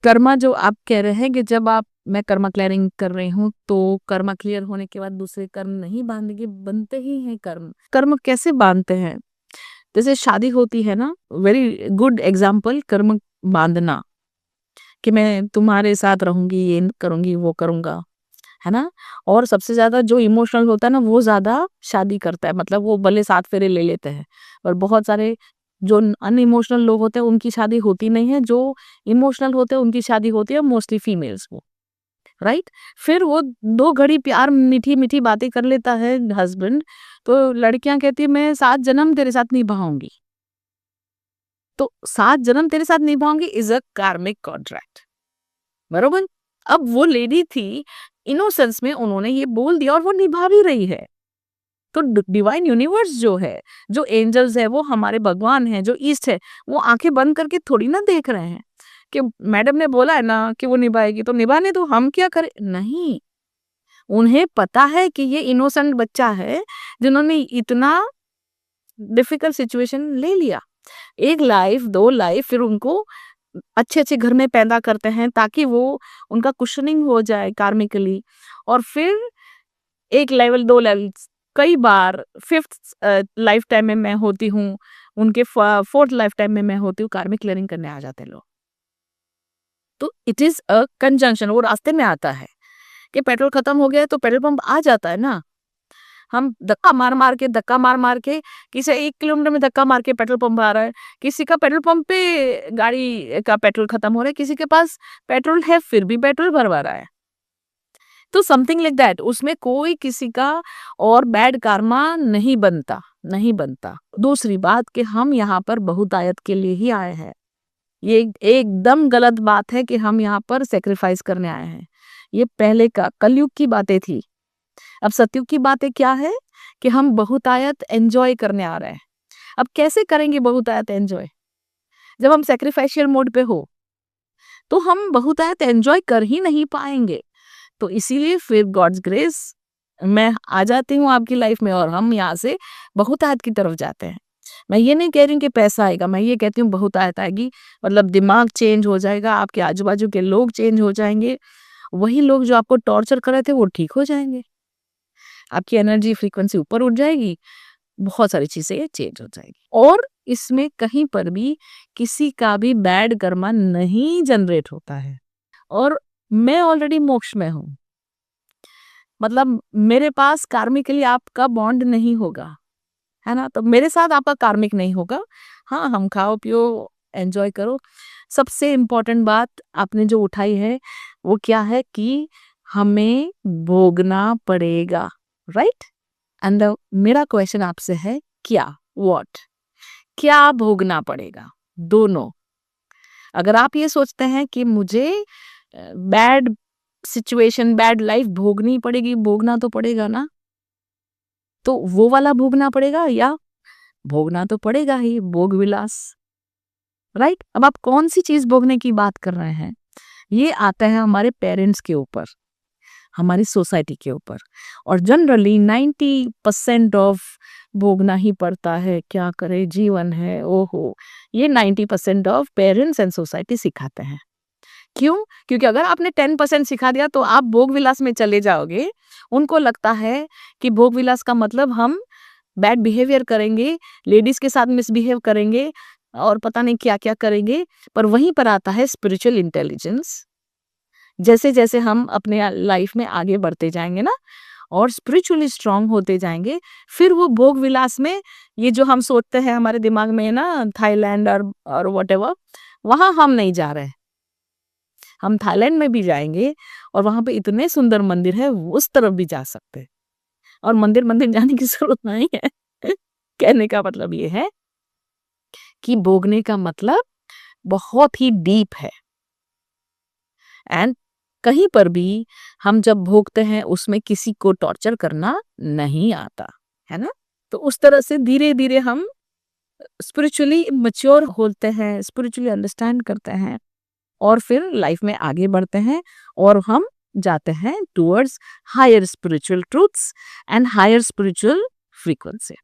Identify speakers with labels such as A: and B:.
A: कर्मा जो आप कह रहे हैं कि जब आप मैं कर्मा क्लियरिंग कर रही हूँ तो कर्मा क्लियर होने के बाद दूसरे कर्म नहीं बांधेंगे, बनते ही हैं कर्म। कर्म कैसे बांधते हैं? जैसे शादी होती है ना, वेरी गुड एग्जाम्पल कर्म बांधना, कि मैं तुम्हारे साथ रहूंगी, ये करूंगी, वो करूंगा, है ना। और सबसे ज्यादा जो इमोशनल होता है ना, वो ज्यादा शादी करता है, मतलब वो भले 7 फेरे ले लेते हैं, और बहुत सारे जो अनइमोशनल लोग होते हैं उनकी शादी होती नहीं है, जो इमोशनल होते हैं उनकी शादी होती है, मोस्टली फीमेल्स वो, राइट। फिर वो 2 घड़ी प्यार मीठी मीठी बातें कर लेता है हस्बैंड, तो लड़कियां कहती है मैं 7 जन्म तेरे साथ निभाऊंगी। तो 7 जन्म तेरे साथ निभाऊंगी इज अ कार्मिक कॉन्ट्रैक्ट, बरोबर। अब वो लेडी थी, इनोसेंस में उन्होंने ये बोल दिया और वो निभा भी रही है। तो डिवाइन यूनिवर्स जो है, जो एंजल्स है, वो हमारे भगवान है, जो ईस्ट है, वो आंखें बंद करके थोड़ी ना देख रहे हैं कि मैडम ने बोला है ना कि वो निभाएगी तो निभाने दो, हम क्या करें। नहीं, उन्हें पता है कि ये इनोसेंट बच्चा है जिन्होंने इतना डिफिकल्ट सिचुएशन ले लिया। 1 लाइफ, 2 लाइफ, फिर उनको अच्छे-अच्छे घर में पैदा करते हैं ताकि वो उनका कुशनिंग हो जाए कार्मिकली, और फिर 1 लेवल, 2 लेवल्स, कई बार 5th लाइफ टाइम में मैं होती हूँ, उनके 4th लाइफ टाइम में मैं होती हूँ, कार्मिक क्लियरिंग करने आ जाते हैं लोग। तो इट इज़ अ कंजंक्शन, वो रास्ते में आता है कि पेट्रोल खत्म हो गया है तो पेट्रोल पंप आ जाता है ना। हम धक्का मार-मार के किसी 1 किलोमीटर में धक्का मार के पेट्रोल पंप आ रहा है, किसी का पेट्रोल पंप पे गाड़ी का पेट्रोल खत्म हो रहा है, किसी के पास पेट्रोल है फिर भी पेट्रोल भरवा रहा है। तो समथिंग लाइक दैट, उसमें कोई किसी का और बैड कर्मा नहीं बनता, नहीं बनता। दूसरी बात कि हम यहाँ पर बहुतायत के लिए ही आए हैं। ये एकदम गलत बात है कि हम यहाँ पर सैक्रिफाइस करने आए हैं। ये पहले का कलयुग की बातें थी। अब सतयुग की बातें क्या है कि हम बहुतायत एंजॉय करने आ रहे हैं। अब कैसे करेंगे बहुतायत एंजॉय? जब हम सैक्रिफाइशियल मोड पे हो, तो हम बहुतायत एंजॉय कर ही नहीं पाएंगे। तो इसीलिए फिर गॉड्स ग्रेस मैं आ जाती हूँ आपकी लाइफ में और हम यहाँ से बहुतायत की तरफ जाते हैं। मैं ये नहीं कह रही हूँ कि पैसा आएगा, मैं ये कहती हूँ बहुतायत आएगी, मतलब दिमाग चेंज हो जाएगा, आपके आजू-बाजू के लोग चेंज हो जाएंगे। वही लोग जो आपको टॉर्चर कर रहे थे वो ठीक हो जाएंगे। आपकी एनर्जी फ्रीक्वेंसी ऊपर उठ जाएगी, बहुत सारी चीज़ें चेंज हो जाएगी। और इसमें कहीं पर भी किसी का भी बैड कर्मा नहीं जनरेट होता है। और मैं ऑलरेडी मोक्ष में हूँ। मतलब मेरे पास कार्मिकली आपका बॉन्ड नहीं होगा, है ना? तो मेरे साथ आपका कार्मिक नहीं होगा। हाँ, हम खाओ-पियो, एन्जॉय करो। सबसे इम्पोर्टेंट बात आपने जो उठाई है, वो क्या है कि हमें भोगना पड़ेगा, राइट? एंड मेरा क्वेश्चन आपसे है क्या? व्हाट? क्या भोगना पड़ेगा? दोनों। अगर आप ये सोचते हैं कि मुझे बैड सिचुएशन, बैड लाइफ भोगनी पड़ेगी, भोगना तो पड़ेगा ना, तो वो वाला भोगना पड़ेगा या भोगना तो पड़ेगा ही, भोग विलास, राइट। अब आप कौन सी चीज भोगने की बात कर रहे हैं, ये आता है हमारे पेरेंट्स के ऊपर, हमारी सोसाइटी के ऊपर। और जनरली 90% ऑफ भोगना ही पड़ता है, क्या करे जीवन है, ओहो। ये 90% ऑफ पेरेंट्स एंड सोसाइटी सिखाते हैं। क्यों? क्योंकि अगर आपने 10% सिखा दिया तो आप भोग विलास में चले जाओगे। उनको लगता है कि भोग विलास का मतलब हम बैड बिहेवियर करेंगे, लेडीज के साथ मिसबिहेव करेंगे और पता नहीं क्या-क्या करेंगे। पर वहीं पर आता है स्पिरिचुअल इंटेलिजेंस। जैसे-जैसे हम अपने लाइफ में आगे बढ़ते जाएँगे ना और स्पिरिचुअली स्ट्रांग होते जाएँगे, फिर वो भोग विलास में ये जो हम सोचते हैं हमारे दिमाग में ना थाईलैंड और व्हाटएवर, वहाँ हम नहीं जा रहे हैं। हम थाईलैंड में भी जाएँगे और वहाँ पे इतने सुंदर मंदिर है, उस तरफ भी जा सकते हैं। और मंदिर-मंदिर जाने की ज़रूरत नहीं है। कहने का मतलब ये है कि भोगने का मतलब बहुत ही डीप है। एंड कहीं पर भी हम जब भोगते हैं उसमें किसी को टॉर्चर करना नहीं आता, है ना? तो उस तरह से धीरे-धीरे हम स्पिरिचुअली मैच्योर होते हैं, स्पिरिचुअली अंडरस्टैंड करते हैं और फिर लाइफ में आगे बढ़ते हैं और हम जाते हैं towards higher spiritual truths and higher spiritual frequency.